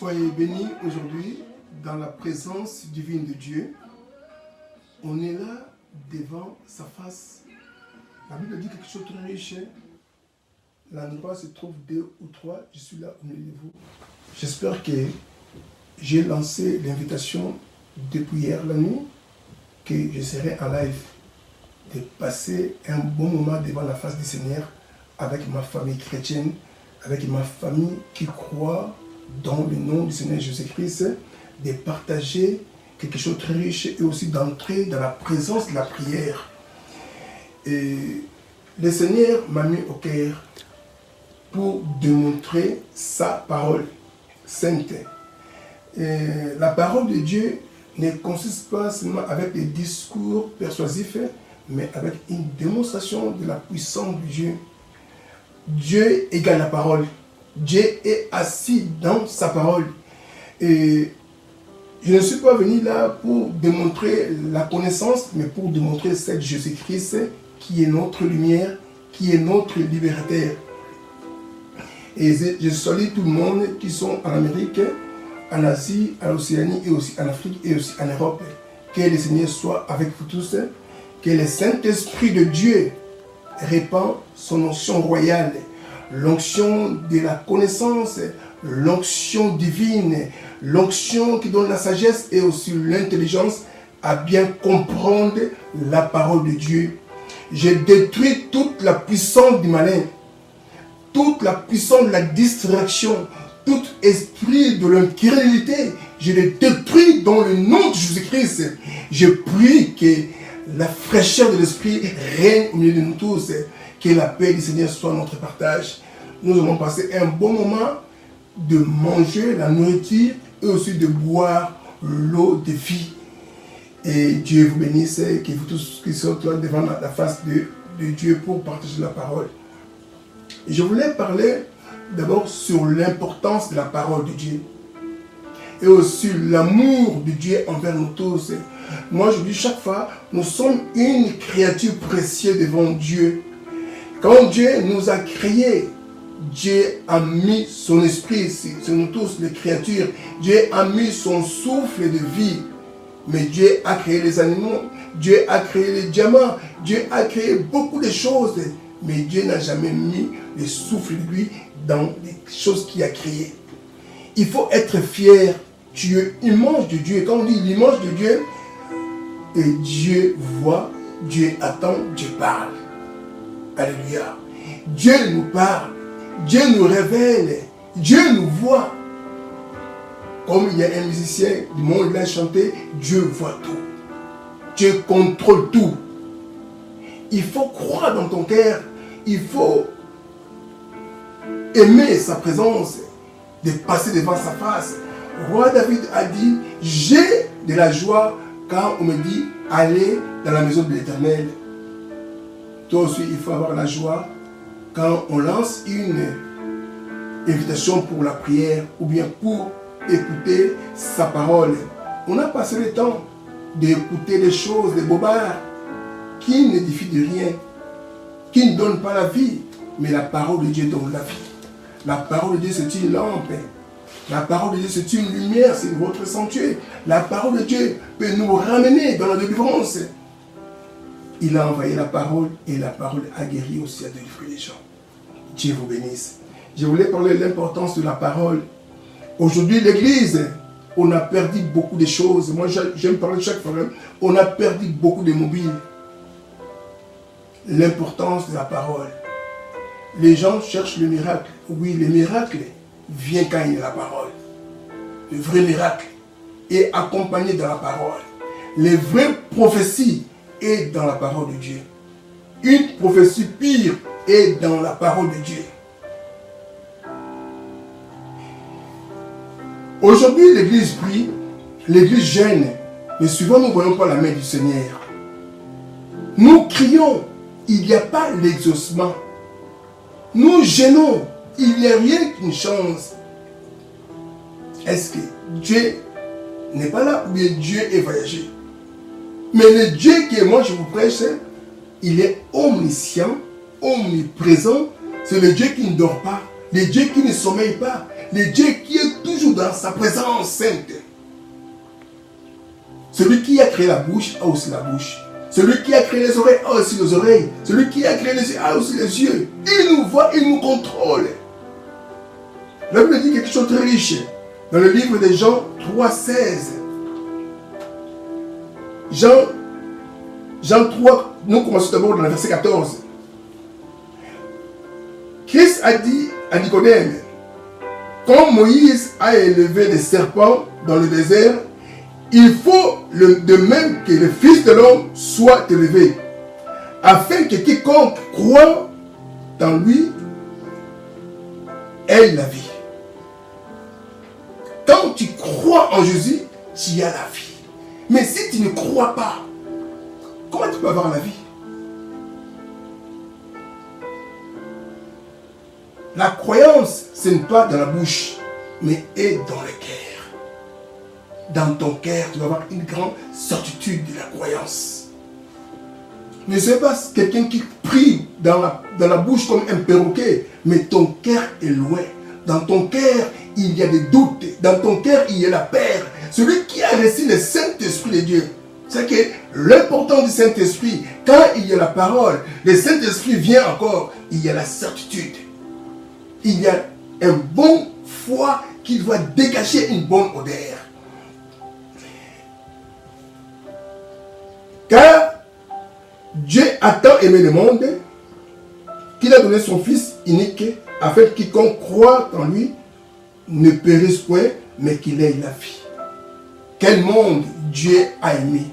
Soyez bénis aujourd'hui dans la présence divine de Dieu. On est là devant sa face. La Bible dit quelque chose de très riche. L'endroit se trouve 2 ou 3. Je suis là au milieu de vous. J'espère que j'ai lancé l'invitation depuis hier la nuit, que je serai en live, de passer un bon moment devant la face du Seigneur avec ma famille chrétienne, avec ma famille qui croit dans le nom du Seigneur Jésus-Christ, de partager quelque chose de très riche et aussi d'entrer dans la présence de la prière. Et le Seigneur m'a mis au cœur pour démontrer sa parole sainte. Et la parole de Dieu ne consiste pas seulement avec des discours persuasifs, mais avec une démonstration de la puissance de Dieu. Dieu égale la parole. Dieu est assis dans sa parole. Et je ne suis pas venu là pour démontrer la connaissance, mais pour démontrer cette Jésus-Christ qui est notre lumière, qui est notre libérateur. Et je salue tout le monde qui sont en Amérique, en Asie, en Océanie et aussi en Afrique et aussi en Europe. Que le Seigneur soit avec vous tous. Que le Saint-Esprit de Dieu répand son onction royale, l'onction de la connaissance, l'onction divine, l'onction qui donne la sagesse et aussi l'intelligence à bien comprendre la parole de Dieu. Je détruis toute la puissance du malin, toute la puissance de la distraction, tout esprit de l'incrédulité. Je le détruis dans le nom de Jésus-Christ. Je prie que la fraîcheur de l'esprit règne au milieu de nous tous. Que la paix du Seigneur soit notre partage. Nous allons passer un bon moment de manger la nourriture et aussi de boire l'eau de vie. Et Dieu vous bénisse, que vous tous qui sont là devant la face de Dieu pour partager la parole. Je voulais parler d'abord sur l'importance de la parole de Dieu et aussi l'amour de Dieu envers nous tous. Moi je dis chaque fois, nous sommes une créature précieuse devant Dieu. Quand Dieu nous a créés, Dieu a mis son esprit, c'est nous tous les créatures, Dieu a mis son souffle de vie. Mais Dieu a créé les animaux, Dieu a créé les diamants, Dieu a créé beaucoup de choses. Mais Dieu n'a jamais mis le souffle de lui dans les choses qu'il a créées. Il faut être fier. Tu es l'image de Dieu. Quand on dit l'image de Dieu, et Dieu voit, Dieu attend, Dieu parle. Alléluia. Dieu nous parle, Dieu nous révèle, Dieu nous voit. Comme il y a un musicien du monde, il a chanté, Dieu voit tout. Dieu contrôle tout. Il faut croire dans ton cœur, il faut aimer sa présence, de passer devant sa face. Roi David a dit, j'ai de la joie quand on me dit, allez dans la maison de l'Éternel. Toi aussi, il faut avoir la joie quand on lance une invitation pour la prière ou bien pour écouter sa parole. On a passé le temps d'écouter des choses, des bobards qui n'édifient de rien, qui ne donnent pas la vie, mais la parole de Dieu donne la vie. La parole de Dieu, c'est une lampe. La parole de Dieu, c'est une lumière, c'est votre sanctuaire. La parole de Dieu peut nous ramener dans la délivrance. Il a envoyé la parole et la parole a guéri aussi, à délivrer les gens. Dieu vous bénisse. Je voulais parler de l'importance de la parole. Aujourd'hui, l'Église, on a perdu beaucoup de choses. Moi, j'aime parler chaque fois. On a perdu beaucoup de mobiles. L'importance de la parole. Les gens cherchent le miracle. Oui, le miracle vient quand il y a la parole. Le vrai miracle est accompagné de la parole. Les vraies prophéties est dans la parole de Dieu. Une prophétie pire est dans la parole de Dieu. Aujourd'hui, l'Église prie, l'Église gêne, mais souvent nous ne voyons pas la main du Seigneur. Nous crions, il n'y a pas l'exaucement. Nous gênons, il n'y a rien qu'une chance. Est-ce que Dieu n'est pas là ou bien Dieu est voyagé? Mais le Dieu que moi je vous prêche, il est omniscient, omniprésent. C'est le Dieu qui ne dort pas, le Dieu qui ne sommeille pas, le Dieu qui est tout toujours dans sa présence sainte. Celui qui a créé la bouche a aussi la bouche. Celui qui a créé les oreilles a aussi les oreilles. Celui qui a créé les yeux a aussi les yeux. Il nous voit, il nous contrôle. La Bible dit quelque chose de très riche. Dans le livre de Jean 3,16. Jean 3, nous commençons d'abord dans le verset 14. Christ a dit à Nicodème, quand Moïse a élevé des serpents dans le désert, il faut de même que le Fils de l'homme soit élevé, afin que quiconque croit dans lui ait la vie. Quand tu crois en Jésus, tu as la vie. Mais si tu ne crois pas, comment tu peux avoir la vie? La croyance, ce n'est pas dans la bouche, mais est dans le cœur. Dans ton cœur, tu vas avoir une grande certitude de la croyance. Ne sois pas quelqu'un qui prie dans la bouche comme un perroquet, mais ton cœur est loin. Dans ton cœur, il y a des doutes. Dans ton cœur, il y a la peur. Celui qui a reçu le Saint-Esprit de Dieu, c'est que l'important du Saint-Esprit, quand il y a la parole, le Saint-Esprit vient encore, il y a la certitude. Il y a un bon foi qui doit dégager une bonne odeur. Car Dieu a tant aimé le monde qu'il a donné son Fils unique afin que quiconque croit en lui ne périsse point, mais qu'il ait la vie. Quel monde Dieu a aimé.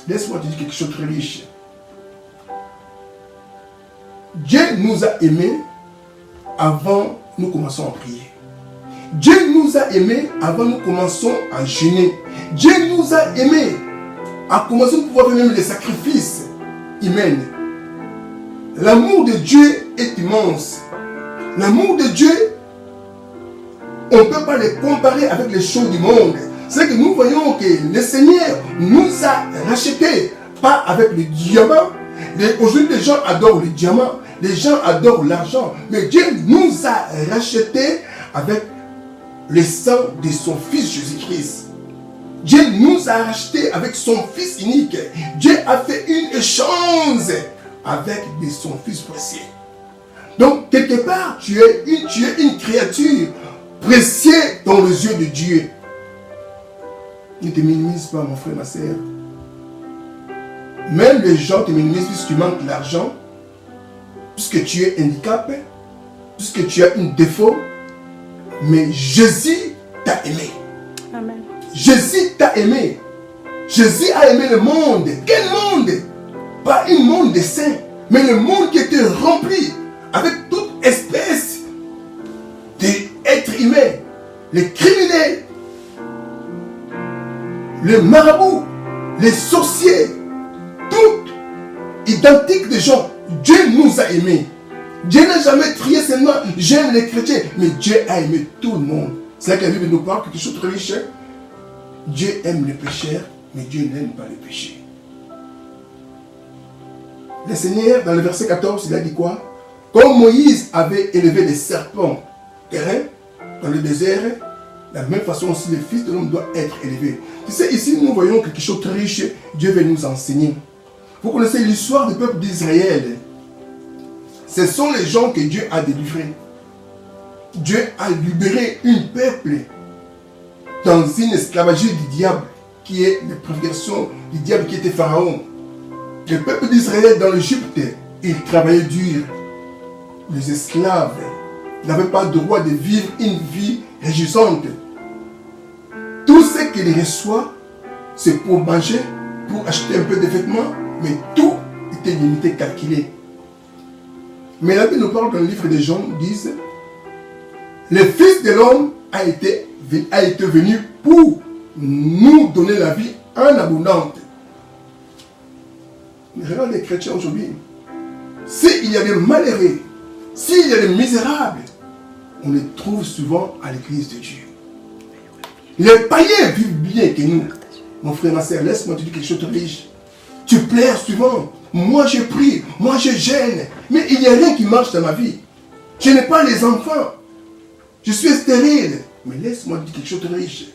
Laisse-moi te dire quelque chose de très riche. Dieu nous a aimés avant nous commençons à prier. Dieu nous a aimés avant nous commençons à jeûner. Dieu nous a aimés à commencer à pouvoir faire même les sacrifices humains. L'amour de Dieu est immense. L'amour de Dieu, on ne peut pas le comparer avec les choses du monde. C'est que nous voyons que le Seigneur nous a rachetés, pas avec le diamant. Aujourd'hui, les gens adorent le diamant, les gens adorent l'argent, mais Dieu nous a rachetés avec le sang de son Fils Jésus-Christ. Dieu nous a rachetés avec son Fils unique. Dieu a fait une échange avec son Fils précieux. Donc, quelque part, tu es une créature précieuse dans les yeux de Dieu. Ne te minimise pas, mon frère, ma soeur. Même les gens te minimisent puisque tu manques l'argent, puisque tu es handicapé, puisque tu as un défaut. Mais Jésus t'a aimé. Amen. Jésus t'a aimé. Jésus a aimé le monde. Quel monde? Pas un monde de saints, mais le monde qui était rempli avec toute espèce d'êtres humains, les criminels, les marabouts, les sorciers, tout identique de gens. Dieu nous a aimés. Dieu n'a jamais trié seulement j'aime les chrétiens, mais Dieu a aimé tout le monde. C'est là que la Bible nous parle quelque chose de très riche. Dieu aime les pécheurs, mais Dieu n'aime pas les péchés. Le Seigneur, dans le verset 14, il a dit quoi? Comme Moïse avait élevé des serpents terrestres dans le désert, de la même façon aussi le Fils de l'homme doit être élevé. Tu sais, ici nous voyons quelque chose de très riche. Dieu veut nous enseigner. Vous connaissez l'histoire du peuple d'Israël. Ce sont les gens que Dieu a délivrés. Dieu a libéré un peuple dans une esclavagie du diable, qui est la préfiguration du diable qui était Pharaon. Le peuple d'Israël dans l'Égypte, il travaillait dur. Les esclaves n'avaient pas le droit de vivre une vie réjouissante. Tout ce qu'ils reçoivent, c'est pour manger, pour acheter un peu de vêtements, mais tout était limité, calculé. Mais la Bible nous parle dans le livre de Jean, disent le Fils de l'homme a été venu pour nous donner la vie en abondante. Regarde les chrétiens aujourd'hui. S'il y a des malheureux, s'il y a des misérables, on les trouve souvent à l'église de Dieu. Les païens vivent bien que nous. Mon frère, ma soeur, laisse-moi te dire quelque chose de riche. Tu pleures souvent. Moi je prie, moi je gêne. Mais il n'y a rien qui marche dans ma vie. Je n'ai pas les enfants. Je suis stérile. Mais laisse-moi dire quelque chose de riche.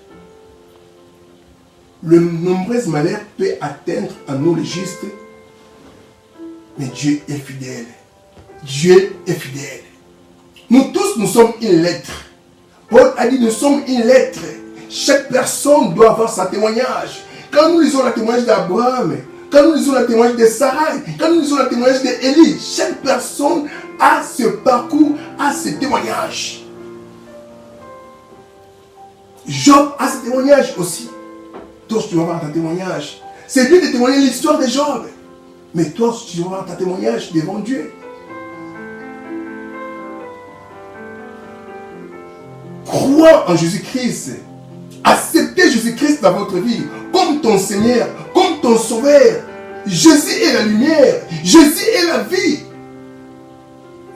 Le nombreux malheur peut atteindre à nous les justes, mais Dieu est fidèle. Dieu est fidèle. Nous tous, nous sommes une lettre. Paul a dit, nous sommes une lettre. Chaque personne doit avoir sa témoignage. Quand nous lisons le témoignage d'Abraham, quand nous lisons le témoignage de Sarah, quand nous lisons le témoignage d'Élie, chaque personne a ce parcours, a ce témoignage. Job a ce témoignage aussi. Toi, tu vas avoir ton témoignage. C'est lui de témoigner l'histoire de Job. Mais toi, tu vas avoir ton témoignage devant Dieu. Crois en Jésus-Christ. Acceptez Jésus-Christ dans votre vie comme ton Seigneur, comme ton Sauveur. Jésus est la lumière. Jésus est la vie.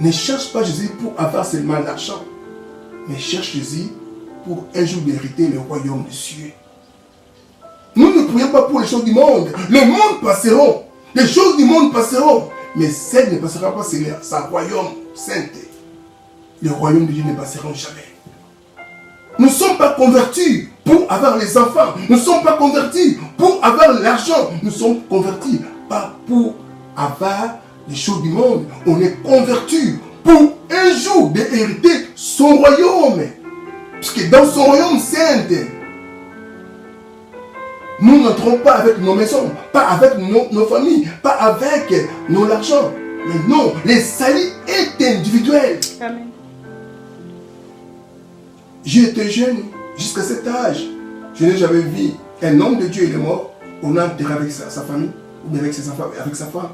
Ne cherche pas Jésus pour avoir seulement l'argent. Mais cherche Jésus pour un jour hériter le royaume des cieux. Nous ne prions pas pour les choses du monde. Le monde passeront. Les choses du monde passeront. Mais celle ne passera pas, c'est sa royaume sainte. Le royaume de Dieu ne passera jamais. Nous ne sommes pas convertis pour avoir les enfants. Nous ne sommes pas convertis pour avoir l'argent. Nous sommes convertis pas pour avoir les choses du monde. On est convertis pour un jour d'hériter son royaume. Parce que dans son royaume saint, nous n'entrons pas avec nos maisons, pas avec nos familles, pas avec nos argent. Mais non, le salut est individuel. Amen. J'étais jeune, jusqu'à cet âge, je n'ai jamais vu un homme de Dieu, il est mort, on a enterré avec sa famille, ou bien avec ses enfants, avec sa femme.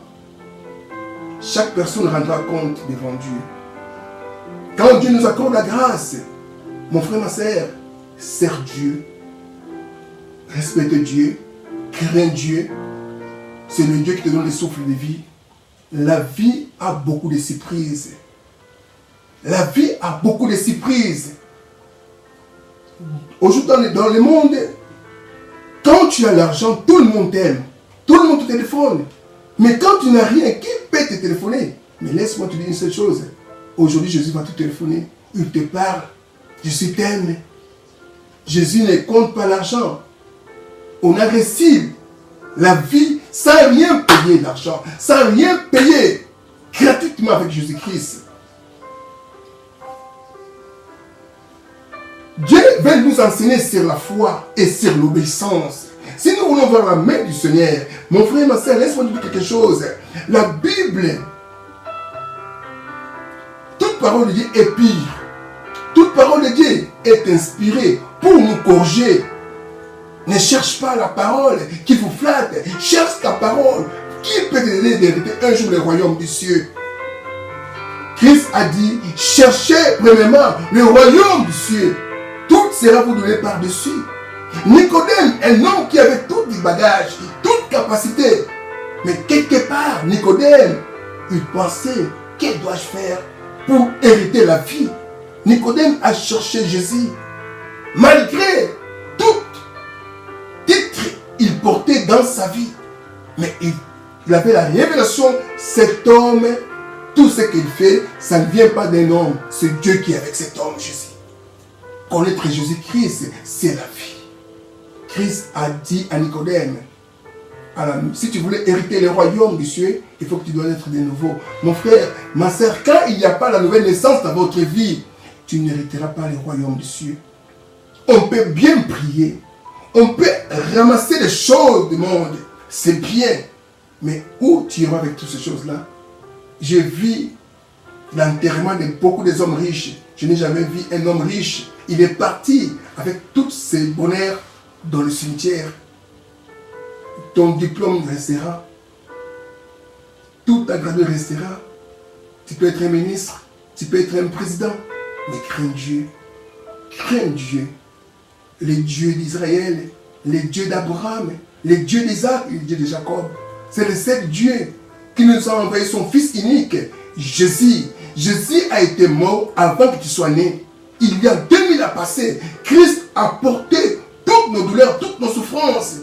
Chaque personne rendra compte devant Dieu. Quand Dieu nous accorde la grâce, mon frère, ma soeur, sers Dieu, respecte Dieu, crains Dieu, c'est le Dieu qui te donne le souffle de vie. La vie a beaucoup de surprises. La vie a beaucoup de surprises. Aujourd'hui, dans le monde, quand tu as l'argent, tout le monde t'aime. Tout le monde te téléphone. Mais quand tu n'as rien, qui peut te téléphoner? Mais laisse-moi te dire une seule chose. Aujourd'hui, Jésus va te téléphoner. Il te parle. Jésus t'aime. Jésus ne compte pas l'argent. On a reçu la vie sans rien payer d'argent. Sans rien payer. Gratuitement avec Jésus-Christ. Dieu veut nous enseigner sur la foi et sur l'obéissance. Si nous voulons voir la main du Seigneur, mon frère, ma soeur, laisse-moi dire quelque chose. La Bible, toute parole de Dieu est pire. Toute parole de Dieu est inspirée pour nous corriger. Ne cherche pas la parole qui vous flatte. Cherche la parole qui peut t'aider d'hériter un jour le royaume des cieux. Christ a dit, cherchez premièrement le royaume des cieux. Tout sera vous donné par-dessus. Nicodème, un homme qui avait tout du bagage, toute capacité. Mais quelque part, Nicodème, il pensait, que dois-je faire pour hériter la vie? Nicodème a cherché Jésus. Malgré tout titre qu'il portait dans sa vie. Mais il avait la révélation, cet homme, tout ce qu'il fait, ça ne vient pas d'un homme. C'est Dieu qui est avec cet homme, Jésus. Connaître Jésus-Christ, c'est la vie. Christ a dit à Nicodème, si tu voulais hériter le royaume du ciel, il faut que tu dois être de nouveau. Mon frère, ma soeur, quand il n'y a pas la nouvelle naissance dans votre vie, tu n'hériteras pas le royaume du ciel. On peut bien prier, on peut ramasser les choses du monde, c'est bien. Mais où tu iras avec toutes ces choses-là? J'ai vu l'enterrement de beaucoup d'hommes riches. Je n'ai jamais vu un homme riche. Il est parti avec tous ses bonheurs dans le cimetière. Ton diplôme restera. Tout ta gradue restera. Tu peux être un ministre. Tu peux être un président. Mais crains Dieu. Crains Dieu. Le Dieu d'Israël. Le Dieu d'Abraham. Le Dieu d'Isaac. Le Dieu de Jacob. C'est le seul Dieu qui nous a envoyé son Fils unique. Jésus. Jésus a été mort avant que tu sois né. Il y a 2000 ans passés, Christ a porté toutes nos douleurs, toutes nos souffrances.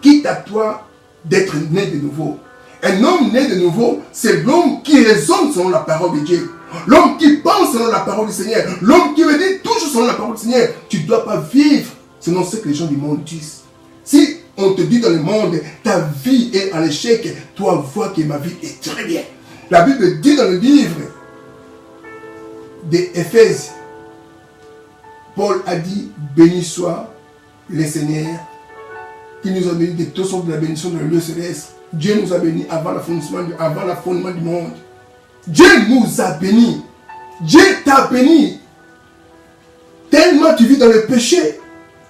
Quitte à toi d'être né de nouveau. Un homme né de nouveau, c'est l'homme qui raisonne selon la parole de Dieu. l'homme qui pense selon la parole du Seigneur, l'homme qui me dit toujours selon la parole du Seigneur, tu ne dois pas vivre selon ce que les gens du monde disent. Si on te dit dans le monde, ta vie est en échec, toi vois que ma vie est très bien. La Bible dit dans le livre d'Éphèse, Paul a dit, béni soit le Seigneur, qui nous a bénis de toutes sortes de la bénédiction dans le lieu céleste. Dieu nous a bénis avant le fondement du monde. Dieu nous a bénis. Dieu t'a béni. Tellement tu vis dans le péché,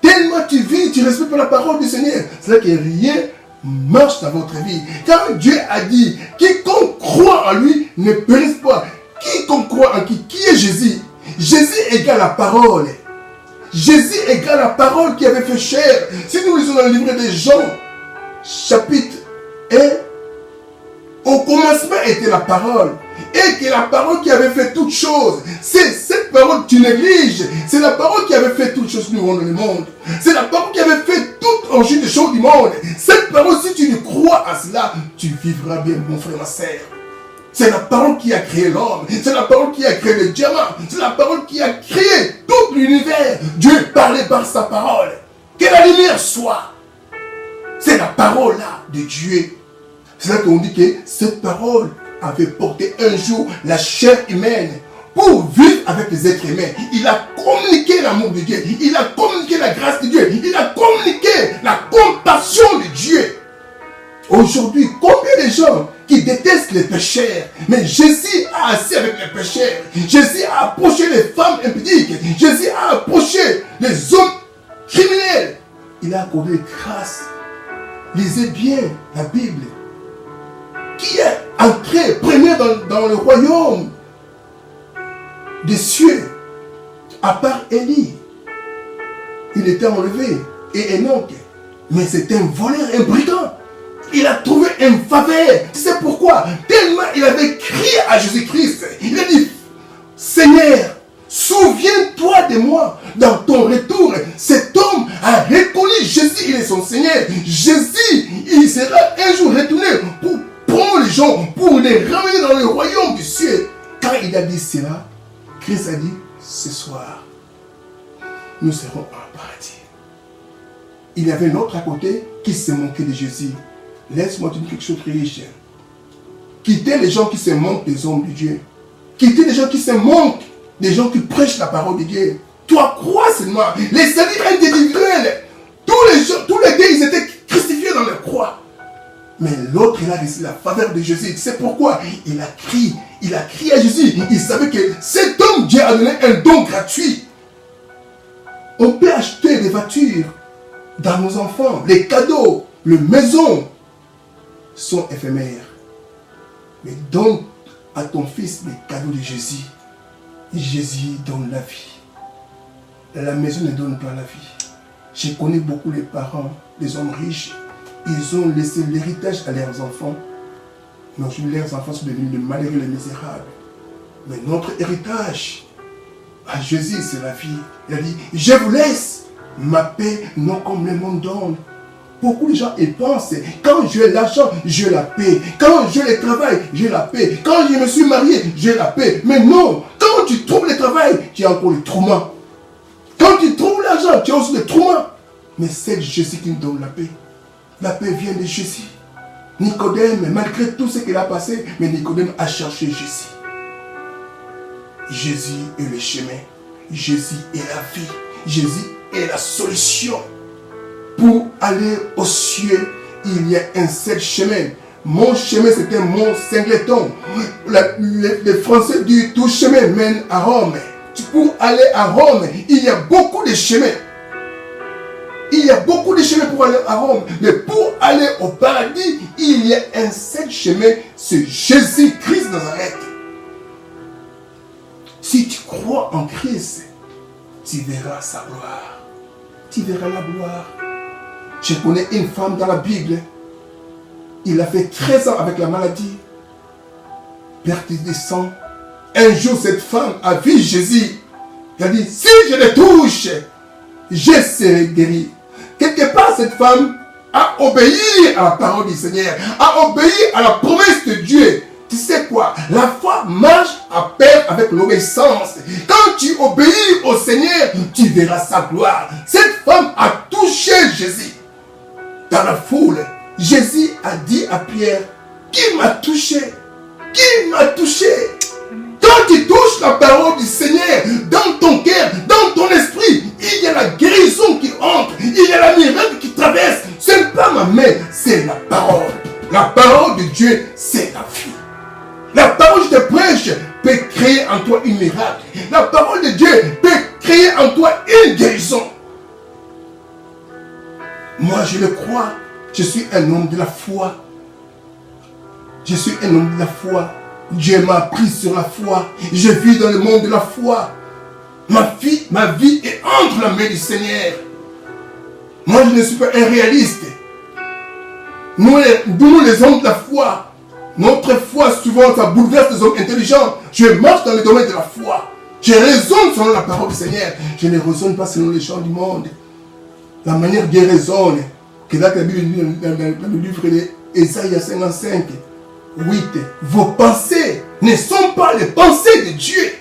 tellement tu vis, tu respectes pas la parole du Seigneur. C'est là que rien marche dans votre vie. Car Dieu a dit, quiconque croit en lui ne périsse pas. Quiconque croit en qui est Jésus? Jésus égale la parole. Jésus égale la parole qui avait fait chair. Si nous lisons dans le livre des Jean, chapitre 1, au commencement était la parole. Et que la parole qui avait fait toutes choses, c'est cette parole que tu négliges. C'est la parole qui avait fait toutes choses nous dans le monde. C'est la parole qui avait fait toute origine des choses du monde. Cette parole, si tu ne crois à cela, tu vivras bien, mon frère, ma sœur. C'est la parole qui a créé l'homme. C'est la parole qui a créé le diamant. C'est la parole qui a créé tout l'univers. Dieu parlait par sa parole. Que la lumière soit. C'est la parole là de Dieu. C'est là qu'on dit que cette parole avait porté un jour la chair humaine pour vivre avec les êtres humains. Il a communiqué l'amour de Dieu. Il a communiqué la grâce de Dieu. Il a communiqué la compassion de Dieu. Aujourd'hui, combien de gens qui détestent les pécheurs, mais Jésus a assis avec les pécheurs. Jésus a approché les femmes impudiques. Jésus a approché les hommes criminels. Il a accordé grâce. Lisez bien la Bible. Qui est entré premier dans le royaume des cieux, à part Élie? Il était enlevé. Et Enoch, mais c'est un voleur, un brigand. Il a trouvé une faveur. Tu sais pourquoi? Tellement il avait crié à Jésus-Christ. Il a dit, Seigneur, souviens-toi de moi. Dans ton retour, cet homme a reconnu Jésus, il est son Seigneur. Jésus, il sera un jour retourné pour prendre les gens, pour les ramener dans le royaume du ciel. Quand il a dit cela, Christ a dit, ce soir, nous serons en paradis. Il y avait un autre à côté qui se moquait de Jésus. Laisse-moi te dire quelque chose de très riche. Quittez les gens qui se moquent des hommes de Dieu. Quittez les gens qui se moquent des gens qui prêchent la parole de Dieu. Toi, crois seulement. Les saluts individuels. Tous les deux, ils étaient crucifiés dans la croix. Mais l'autre, il a reçu la faveur de Jésus. Tu sais pourquoi? Il a crié à Jésus. Il savait que cet homme, Dieu a donné un don gratuit. On peut acheter des voitures dans nos enfants. Les cadeaux, les maisons sont éphémères. Mais donne à ton fils les cadeaux de Jésus. Et Jésus donne la vie. La maison ne donne pas la vie. Je connais beaucoup les parents, les hommes riches. Ils ont laissé l'héritage à leurs enfants. Mais aujourd'hui, leurs enfants sont devenus les malheureux, les misérables. Mais notre héritage à Jésus, c'est la vie. Il a dit, je vous laisse ma paix, non comme le monde donne. Beaucoup de gens ils pensent, quand j'ai l'argent, j'ai la paix. Quand j'ai le travail, j'ai la paix. Quand je me suis marié, j'ai la paix. Mais non, quand tu trouves le travail, tu as encore le trauma. Quand tu trouves l'argent, tu as aussi le trauma. Mais c'est Jésus qui nous donne la paix. La paix vient de Jésus. Nicodème, malgré tout ce qu'il a passé, mais Nicodème a cherché Jésus. Jésus est le chemin. Jésus est la vie. Jésus est la solution. Pour aller aux cieux, il y a un seul chemin. Mon chemin, c'était mon singleton. Les Français disent tout chemin mène à Rome. Pour aller à Rome, il y a beaucoup de chemins. Il y a beaucoup de chemins pour aller à Rome. Mais pour aller au paradis, il y a un seul chemin. C'est Jésus-Christ de Nazareth. Si tu crois en Christ, tu verras sa gloire. Tu verras la gloire. Je connais une femme dans la Bible. Il a fait 13 ans avec la maladie. Perte de sang. Un jour, cette femme a vu Jésus. Elle a dit, si je le touche, je serai guéri. Quelque part, cette femme a obéi à la parole du Seigneur, a obéi à la promesse de Dieu. Tu sais quoi? La foi marche à pair avec l'obéissance. Quand tu obéis au Seigneur, tu verras sa gloire. Cette femme a touché Jésus. Dans la foule, Jésus a dit à Pierre, qui m'a touché? Qui m'a touché? Quand tu touches la parole du Seigneur dans ton cœur, dans ton esprit, il y a la guérison qui entre, il y a la miracle qui traverse. Ce n'est pas ma main, c'est la parole. La parole de Dieu, c'est la vie. La parole que je te prêche peut créer en toi une miracle. La parole de Dieu peut créer en toi une guérison. Moi, je le crois. Je suis un homme de la foi. Je suis un homme de la foi. Dieu m'a pris sur la foi. Je vis dans le monde de la foi. Ma vie est entre la main du Seigneur. Moi, je ne suis pas un réaliste. Nous les hommes de la foi, notre foi, souvent, ça bouleverse les hommes intelligents. Je marche dans le domaine de la foi. Je raisonne selon la parole du Seigneur. Je ne raisonne pas selon les gens du monde. La manière de raisonner, que là, la Bible dit dans le livre d'Ésaïe 55, 8, vos pensées ne sont pas les pensées de Dieu.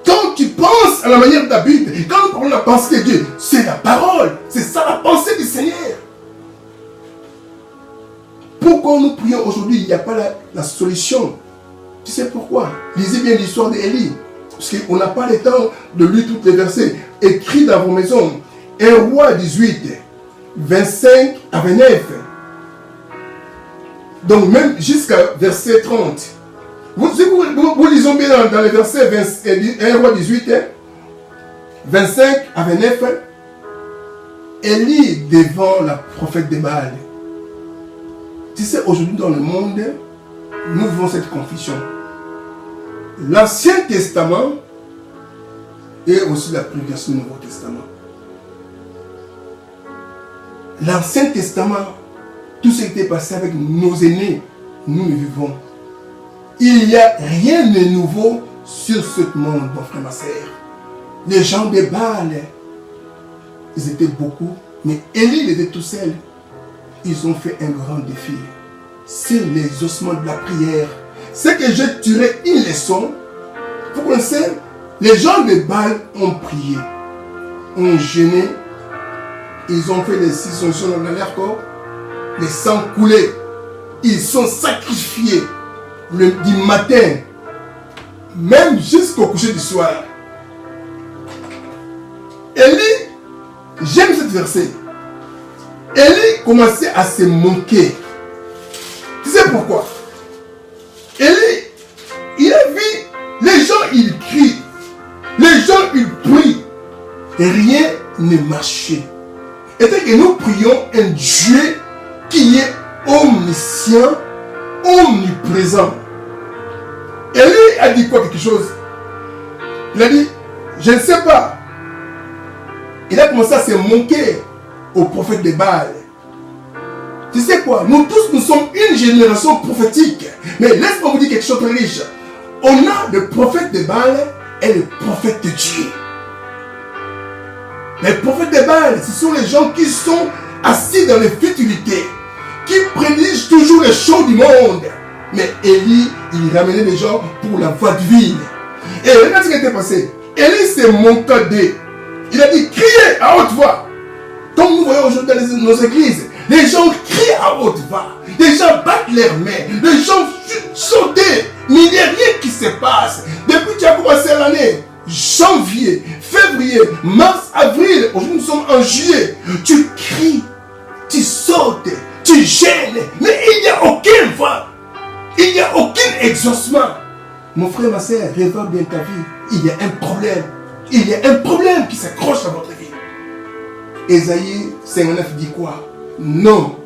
Quand tu penses à la manière de la Bible, quand nous parlons de la pensée de Dieu, c'est la parole. C'est ça la pensée du Seigneur. Pourquoi nous prions aujourd'hui, il n'y a pas la solution? Tu sais pourquoi? Lisez bien l'histoire d'Élie. Parce qu'on n'a pas le temps de lire tous les versets. Écrits dans vos maisons. 1 Roi 18, 25 à 29. Donc même jusqu'à verset 30. Vous lisez bien dans les versets 1 Roi 18, 25 à 29. Élie devant la prophète de Baal. Tu sais, aujourd'hui dans le monde, nous vivons cette confusion. L'Ancien Testament et aussi la prédication du Nouveau Testament. L'Ancien Testament, tout ce qui était passé avec nos aînés, nous le vivons. Il n'y a rien de nouveau sur ce monde, mon frère, ma sœur. Les gens de Baal, ils étaient beaucoup, mais Élie, il était tout seul. Ils ont fait un grand défi. C'est l'exaucement de la prière. C'est que j'ai tiré une leçon. Vous connaissez, les gens de Baal ont prié, ont jeûné, ils ont fait des circoncisions dans leur corps, les sangs coulés, ils sont sacrifiés du matin, même jusqu'au coucher du soir. Élie, j'aime ce verset. Élie commençait à se moquer. Tu sais pourquoi? Élie, il a vu les gens, ils crient, les gens, ils prient, et rien ne marchait. Et c'est que nous prions un Dieu qui est omniscient, omniprésent. Élie a dit quoi, quelque chose? Il a dit, je ne sais pas. Il a commencé à se moquer au prophète de Baal. Tu sais quoi? Nous tous, nous sommes une génération prophétique. Mais laisse-moi vous dire quelque chose de très riche. On a le prophète de Baal et le prophète de Dieu. Les prophètes de Baal, ce sont les gens qui sont assis dans les futilités, qui prédigent toujours les choses du monde. Mais Élie, il ramenait les gens pour la voie divine. Et regarde ce qui était passé. Élie s'est monté d'eux. Il a dit, criez à haute voix. Comme nous voyons aujourd'hui dans nos églises, les gens crient à haute voix. Les gens battent leurs mains. Les gens sautent. Mais il n'y a rien qui se passe. Depuis que tu as commencé l'année, janvier, février, mars, avril, aujourd'hui nous sommes en juillet. Tu cries, tu sautes, tu gênes. Mais il n'y a aucune voix. Il n'y a aucun exaucement. Mon frère, ma soeur, révèle bien ta vie. Il y a un problème. Il y a un problème qui s'accroche à votre vie. Ésaïe 59 dit quoi? Non,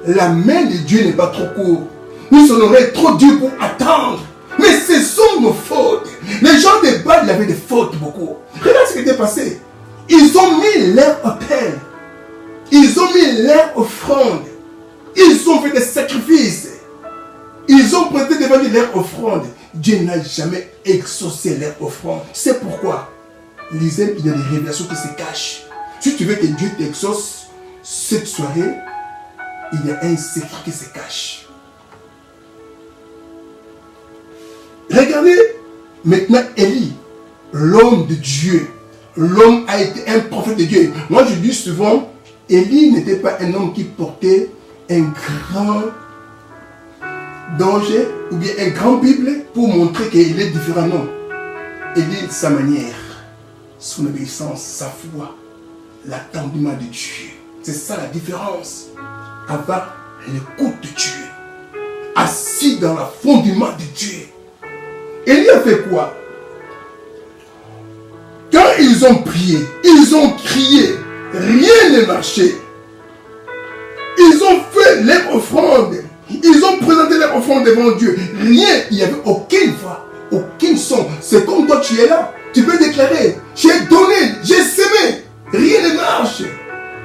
la main de Dieu n'est pas trop courte. Nous en aurions trop dur pour attendre. Mais ce sont nos fautes. Les gens de Baal avaient des fautes beaucoup. Regarde ce qui était passé. Ils ont mis leur autel. Ils ont mis leur offrande. Ils ont fait des sacrifices. Ils ont prêté devant Dieu leur offrande. Dieu n'a jamais exaucé leur offrande. C'est pourquoi lisez, il y a des révélations qui se cachent. Si tu veux que Dieu t'exauce cette soirée, il y a un secret qui se cache. Regardez, maintenant Élie, l'homme de Dieu. L'homme a été un prophète de Dieu. Moi, je dis souvent, Élie n'était pas un homme qui portait un grand danger ou bien un grand Bible pour montrer qu'il est différent. Non. Élie, sa manière, son obéissance, sa foi, l'attendement de Dieu. C'est ça la différence. Avoir l'écoute de Dieu. Assis dans le fondement de Dieu. Élie a fait quoi? Quand ils ont prié, ils ont crié, rien ne marchait. Ils ont fait leur offrande. Ils ont présenté leur offrande devant Dieu. Rien, il n'y avait aucune voix, aucun son. C'est comme toi, tu es là. Tu peux déclarer, j'ai donné, j'ai semé. Rien ne marche.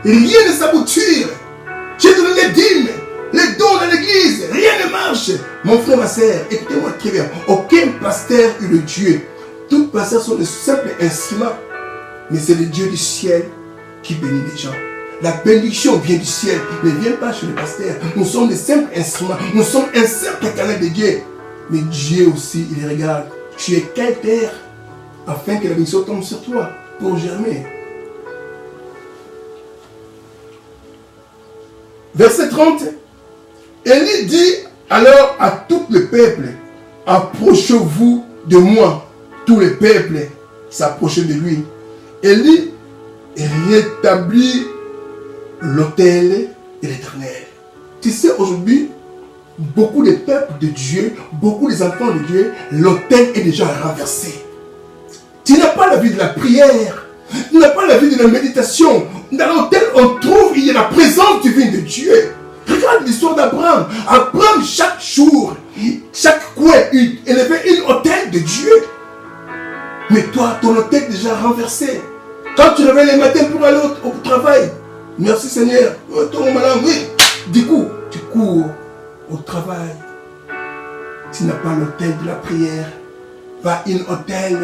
Rien ne s'aboutit. J'ai donné les dîmes, les dons dans l'église. Rien ne marche. Mon frère, ma soeur, écoutez-moi très bien. Aucun pasteur est le Dieu. Tous les pasteurs sont de simples instruments. Mais c'est le Dieu du ciel qui bénit les gens. La bénédiction vient du ciel, ne vient pas chez le pasteur. Nous sommes des simples instruments. Nous sommes un simple canal de Dieu. Mais Dieu aussi, il regarde. Tu es quelle terre afin que la bénédiction tombe sur toi pour germer. Verset 30. Élie dit alors à tout le peuple, approchez-vous de moi. Tous les peuples s'approchaient de lui. Élie rétablit l'autel de l'Éternel. Tu sais, aujourd'hui, beaucoup de peuples de Dieu, beaucoup des enfants de Dieu, l'autel est déjà renversé. Tu n'as pas la vie de la prière, tu n'as pas la vie de la méditation. Dans l'autel, on trouve, il y a la présence divine de Dieu. Regarde l'histoire d'Abraham. Abraham, chaque jour, chaque coin, il élevait une autel de Dieu. Mais toi, ton autel est déjà renversé. Quand tu réveilles les matins pour aller au travail, merci Seigneur, ton malade, oui. Du coup, tu cours au travail. Tu n'as pas l'autel de la prière. Va une autel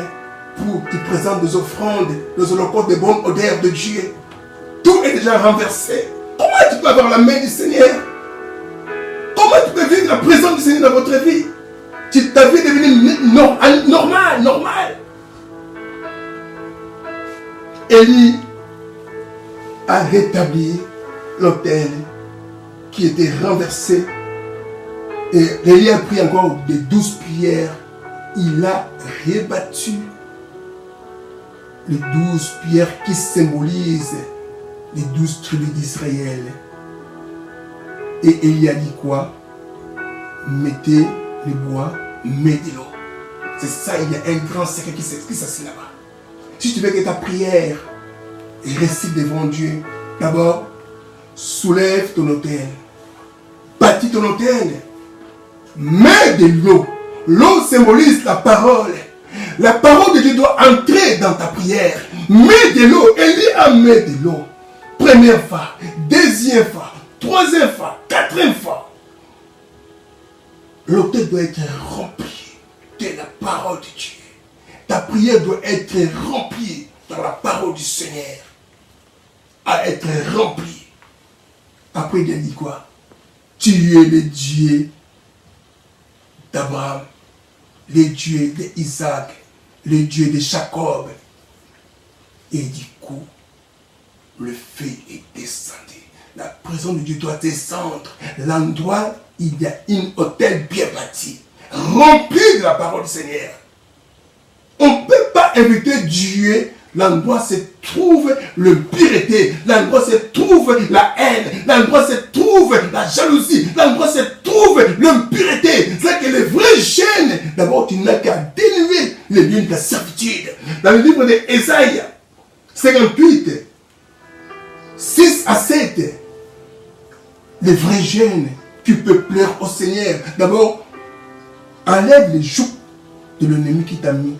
pour te présenter des offrandes, des holocaustes de bonne odeur de Dieu. Tout est déjà renversé. Comment tu peux avoir la main du Seigneur? Comment tu peux vivre la présence du Seigneur dans votre vie? Ta vie est devenue normale. Élie a rétabli l'autel qui était renversé. Et Élie a pris encore des 12 prières. Il a rebattu les 12 pierres qui symbolisent les 12 tribus d'Israël. Et Élie a dit quoi? Mettez le bois, mettez l'eau. C'est ça, il y a un grand secret qui s'assied là-bas. Si tu veux que ta prière récite devant Dieu, d'abord, soulève ton autel. Bâtis ton autel. Mets de l'eau. L'eau symbolise la parole. La parole de Dieu doit entrer dans ta prière. Mets de l'eau. Élie a mis de l'eau. Première fois, deuxième fois, troisième fois, quatrième fois. L'autel doit être rempli de la parole de Dieu. Ta prière doit être remplie dans la parole du Seigneur. À être remplie. Après, il a dit quoi? Tu es le Dieu d'Abraham, le Dieu d'Isaac, le Dieu de Jacob. Et du coup, le feu est descendu. La présence de Dieu doit descendre. L'endroit, il y a une autel bien bâti, rempli de la parole du Seigneur. On ne peut pas inviter Dieu. L'endroit se trouve l'impureté. L'endroit se trouve la haine. L'endroit se trouve la jalousie. L'endroit se trouve l'impureté. C'est que les vrais chaînes, d'abord tu n'as qu'à dénuer les liens de la servitude. Dans le livre d'Ésaïe 58, 6 à 7, les vrais jeunes qui peuvent pleurer au Seigneur. D'abord, enlève les jougs de l'ennemi qui t'a mis.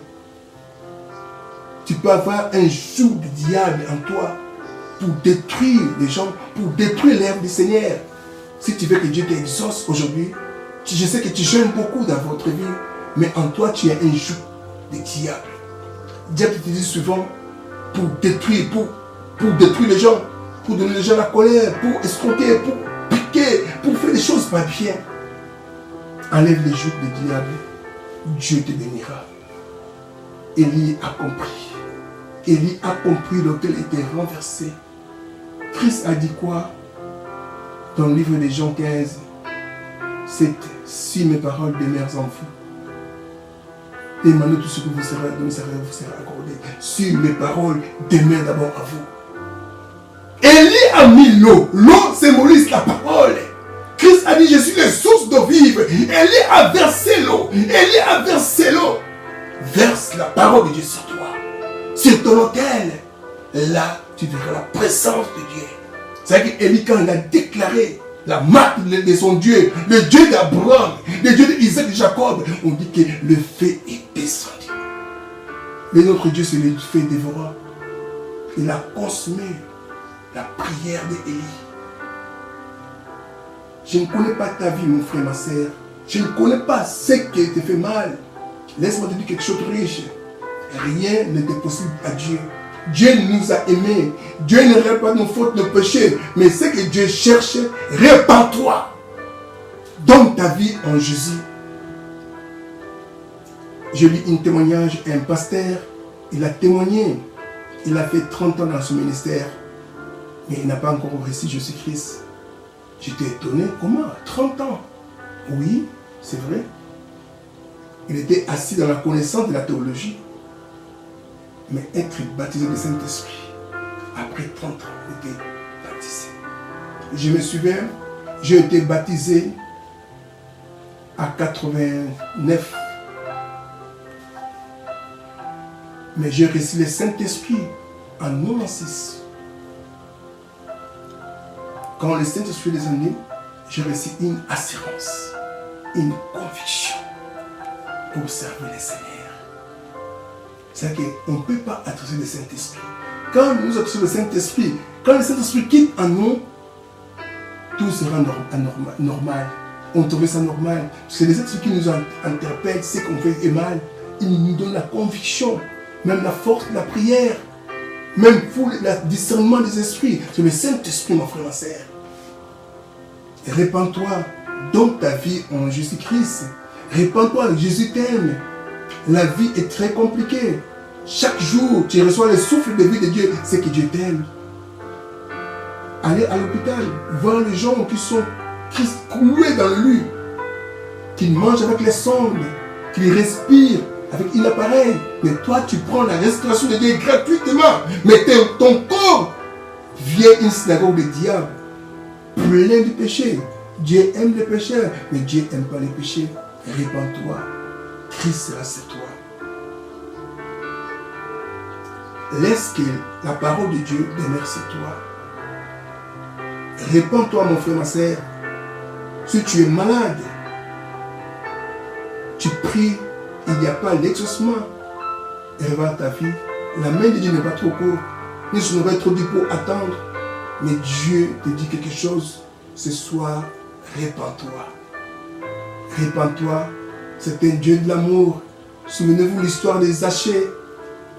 Tu peux avoir un joug du diable en toi pour détruire les gens, pour détruire l'œuvre du Seigneur. Si tu veux que Dieu t'exauce aujourd'hui, je sais que tu jeûnes beaucoup dans votre vie, mais en toi tu as un joug du diable. Le diable te dit souvent pour détruire, pour détruire les gens, pour donner les gens la colère, pour escroquer, pour piquer, pour faire des choses pas bien. Enlève les jougs du diable Dieu te bénira. Élie a compris. Élie a compris lequel était renversé. Christ a dit quoi? Dans le livre de Jean 15, 7, si mes paroles demeurent en vous, demandez tout ce que vous serez accordé. Si mes paroles demeurent d'abord à vous. Élie a mis l'eau. L'eau symbolise la parole. Christ a dit, je suis la source d'eau vive. Élie a versé l'eau. Élie a versé l'eau. Verse la parole de Dieu sur toi. Sur ton autel. Là, tu verras la présence de Dieu. C'est-à-dire qu'Élie, quand il a déclaré la marque de son Dieu, le Dieu d'Abraham, le Dieu d'Isaac et de Jacob, on dit que le feu est descendu. Mais notre Dieu, c'est le feu dévorant. Il a consumé la prière d'Élie. Je ne connais pas ta vie, mon frère, ma soeur. Je ne connais pas ce qui te fait mal. Laisse-moi te dire quelque chose de riche. Rien n'était possible à Dieu. Dieu nous a aimés. Dieu ne regarde pas nos fautes, nos péchés. Mais ce que Dieu cherche, répands-toi. Donne ta vie en Jésus. Je lis un témoignage à un pasteur. Il a témoigné. Il a fait 30 ans dans son ministère. Mais il n'a pas encore reçu Jésus-Christ. J'étais étonné. Comment? 30 ans? Oui, c'est vrai. Il était assis dans la connaissance de la théologie. Mais être baptisé du Saint-Esprit, après 30 ans, il était baptisé. Je me souviens, j'ai été baptisé à 89. Mais j'ai reçu le Saint-Esprit en 96. Quand le Saint-Esprit est descendu, j'ai reçu une assurance, une conviction pour servir le Seigneur. C'est-à-dire qu'on ne peut pas adresser le Saint-Esprit. Quand nous adressons le Saint-Esprit, quand le Saint-Esprit quitte en nous, tout sera normal. On trouve ça normal. C'est le Saint-Esprit qui nous interpelle, ce qu'on fait est mal. Il nous donne la conviction, même la force de la prière, même pour le discernement des esprits. C'est le Saint-Esprit, mon frère, ma soeur. Répands-toi, donne ta vie en Jésus-Christ. Répands-toi, Jésus t'aime. La vie est très compliquée. Chaque jour, tu reçois le souffle de vie de Dieu. C'est que Dieu t'aime. Allez à l'hôpital, voir les gens qui sont cloués dans le lit, qui mangent avec les sondes, qui respirent avec un appareil. Mais toi, tu prends la respiration de Dieu gratuitement. Mais ton corps vient une synagogue du diable, plein de péchés. Dieu aime les pécheurs, mais Dieu n'aime pas les péchés. Répands-toi. Christ sera sur toi. Laisse que la parole de Dieu demeure sur toi. Répands-toi, mon frère, ma soeur. Si tu es malade, tu pries, il n'y a pas l'exaucement. Révèle ta vie. La main de Dieu n'est pas trop courte, ni ce n'est pas trop dit pour attendre. Mais Dieu te dit quelque chose. Ce soir, répands-toi. Répands-toi. C'est un Dieu de l'amour. Souvenez-vous l'histoire des Zachée.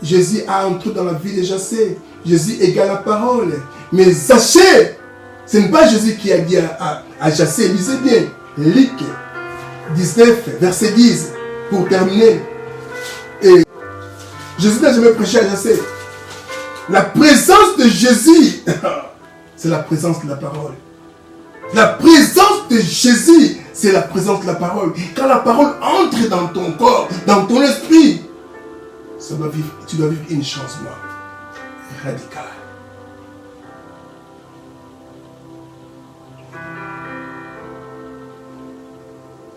Jésus a entré dans la vie de Zachée. Jésus égale la parole. Mais Zachée, ce n'est pas Jésus qui a dit à Zachée. Lisez bien. Luc 19, verset 10. Pour terminer. Et Jésus n'a jamais prêché à Zachée. La présence de Jésus, c'est la présence de la parole. La présence de Jésus, c'est la présence de la parole. Quand la parole entre dans ton corps, dans ton esprit, tu dois vivre un changement radical.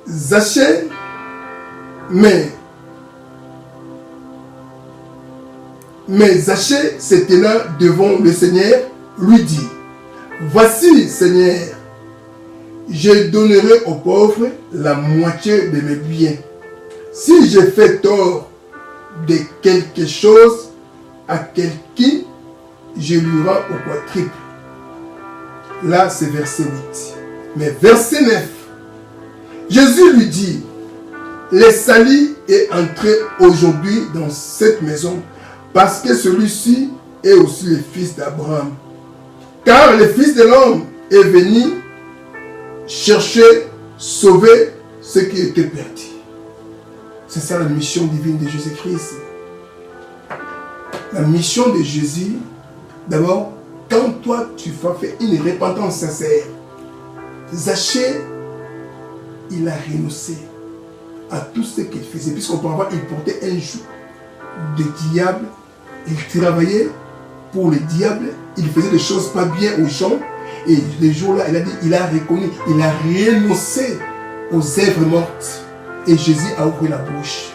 Zachée, mais Zachée se tenant devant le Seigneur, lui dit, voici, Seigneur, je donnerai aux pauvres la moitié de mes biens. Si je fais tort de quelque chose à quelqu'un, je lui rends au quadruple. Là, c'est verset 8. Mais verset 9, Jésus lui dit, le salut est entré aujourd'hui dans cette maison, parce que celui-ci est aussi le fils d'Abraham. Car le Fils de l'homme est venu chercher, sauver ce qui était perdu. C'est ça la mission divine de Jésus-Christ. La mission de Jésus, d'abord, quand toi tu vas faire une repentance sincère, Zachée, il a renoncé à tout ce qu'il faisait. Puisqu'auparavant, il portait un joug de diable. Il travaillait pour le diable. Il faisait des choses pas bien aux gens. Et les jours-là, il a dit, il a reconnu, il a renoncé aux œuvres mortes. Et Jésus a ouvert la bouche.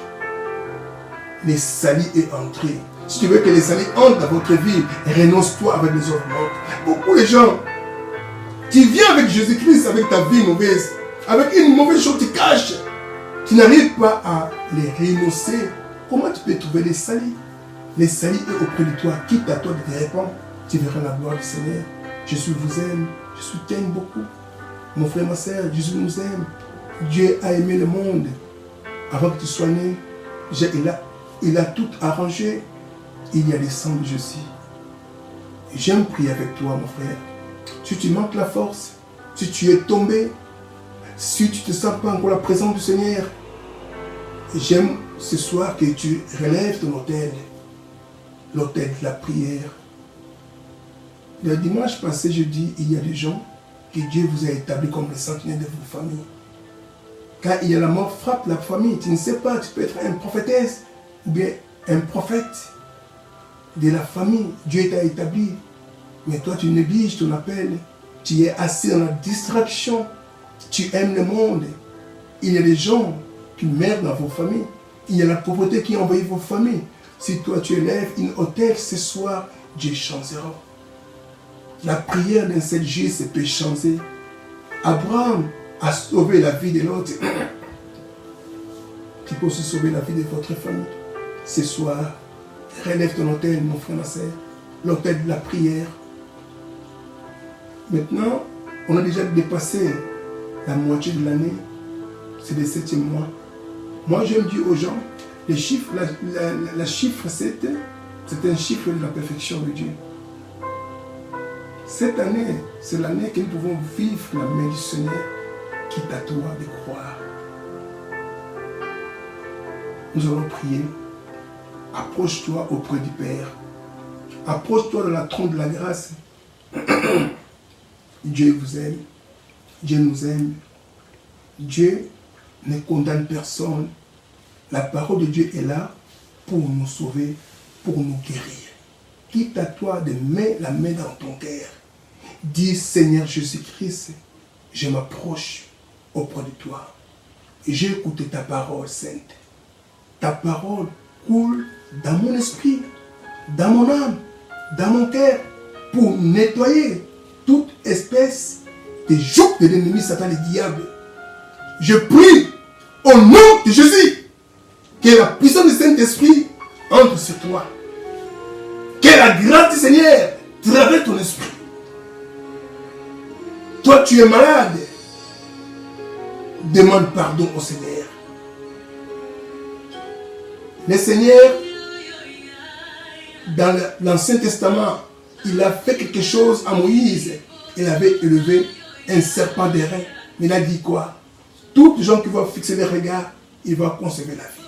Les salis est entré. Si tu veux que les salis entrent dans votre vie, renonce-toi avec les œuvres mortes. Beaucoup de gens, tu viens avec Jésus-Christ, avec ta vie mauvaise, avec une mauvaise chose que tu caches. Tu n'arrives pas à les renoncer. Comment tu peux trouver les salis? Les salis est auprès de toi. Quitte à toi de te répandre, tu verras la gloire du Seigneur. Jésus vous aime. Jésus t'aime beaucoup. Mon frère, ma soeur, Jésus nous aime. Dieu a aimé le monde. Avant que tu sois né, il a tout arrangé. Il y a le sang de Jésus. J'aime prier avec toi, mon frère. Si tu manques la force, si tu es tombé, si tu ne te sens pas encore la présence du Seigneur, j'aime ce soir que tu relèves ton autel, l'autel de la prière. Le dimanche passé, je dis, il y a des gens que Dieu vous a établis comme les sentinelles de vos familles. Quand il y a la mort frappe la famille, tu ne sais pas, tu peux être une prophétesse ou bien un prophète de la famille. Dieu t'a établi, mais toi tu négliges ton appel. Tu es assis dans la distraction. Tu aimes le monde. Il y a des gens qui meurent dans vos familles. Il y a la pauvreté qui envahit vos familles. Si toi tu élèves une autel ce soir, Dieu changera. La prière d'un seul juste peut changer. Abraham a sauvé la vie de l'autre. Tu peux aussi sauver la vie de votre famille. Ce soir, relève ton autel, mon frère, ma soeur. L'autel de la prière. Maintenant, on a déjà dépassé la moitié de l'année. C'est le 7e mois. Moi, j'aime dire aux gens, les chiffres, la chiffre 7, c'est un chiffre de la perfection de Dieu. Cette année, c'est l'année que nous pouvons vivre la main du Seigneur, quitte à toi de croire. Nous allons prier. Approche-toi auprès du Père. Approche-toi de la trône de la grâce. Dieu vous aime. Dieu nous aime. Dieu ne condamne personne. La parole de Dieu est là pour nous sauver, pour nous guérir. Quitte à toi de mettre la main dans ton cœur. Dis, Seigneur Jésus-Christ, je m'approche auprès de toi. Et j'ai écouté ta parole sainte. Ta parole coule dans mon esprit, dans mon âme, dans mon cœur, pour nettoyer toute espèce de joug de l'ennemi, Satan et diable. Je prie au nom de Jésus que la puissance du Saint-Esprit entre sur toi. Que la grâce du Seigneur traverse ton esprit. Toi, tu es malade. Demande pardon au Seigneur. Le Seigneur, dans l'Ancien Testament, il a fait quelque chose à Moïse. Il avait élevé un serpent d'airain. Mais il a dit quoi? Tous les gens qui vont fixer les regards, ils vont conserver la vie.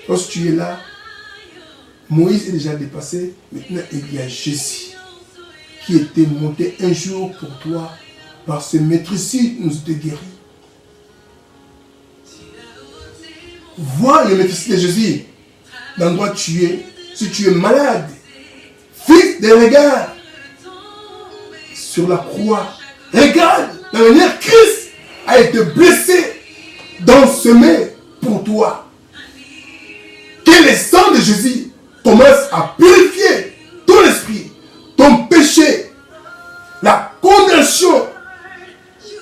Lorsque tu es là, Moïse est déjà dépassé. Maintenant, il y a Jésus qui était monté un jour pour toi. Par ce maîtriside, nous te guéris. Vois le maîtriside de Jésus dans l'endroit où tu es. Si tu es malade, fixe des regards sur la croix. Regarde la manière Christ a été blessé dans ce mets pour toi. Que le sang de Jésus commence à purifier ton esprit, ton péché, la condamnation,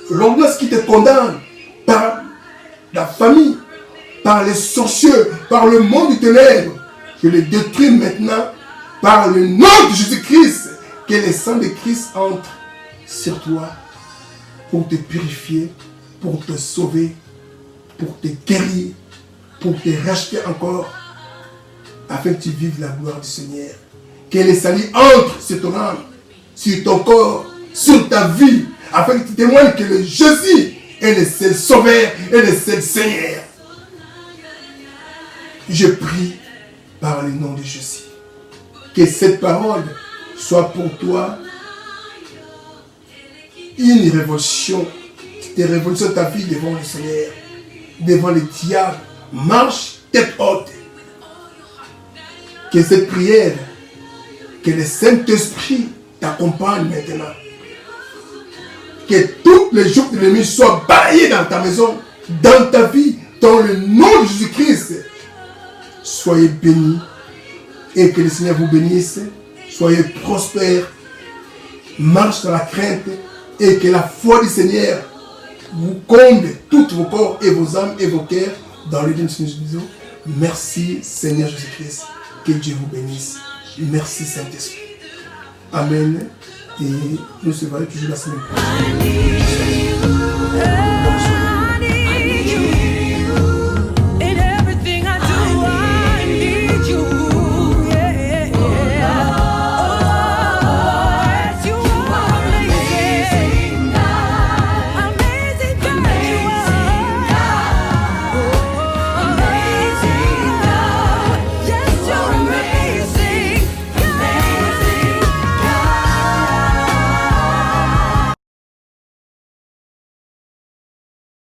l'ordonnance qui te condamne par la famille, par les sorciers, par le monde du ténèbre. Je les détruis maintenant par le nom de Jésus-Christ. Que le sang de Christ entre sur toi pour te purifier, pour te sauver, pour te guérir, pour te racheter encore, afin que tu vives la gloire du Seigneur. Que le salut entre sur ton âme, sur ton corps, sur ta vie, afin que tu témoignes que le Jésus est le seul sauveur et le seul Seigneur. Je prie par le nom de Jésus. Que cette parole soit pour toi une révolution. Des révolutions de ta vie devant le Seigneur, devant le diable. Marche tête haute. Que cette prière, que le Saint-Esprit t'accompagne maintenant. Que tous les jours de l'ennemi soient balayés dans ta maison, dans ta vie, dans le nom de Jésus-Christ. Soyez bénis et que le Seigneur vous bénisse. Soyez prospères. Marche dans la crainte et que la foi du Seigneur vous comble tous vos corps et vos âmes et vos cœurs dans le nom de Jésus. Merci Seigneur Jésus-Christ. Que Dieu vous bénisse. Merci Saint-Esprit. Amen. Et nous se verrons toujours la semaine prochaine.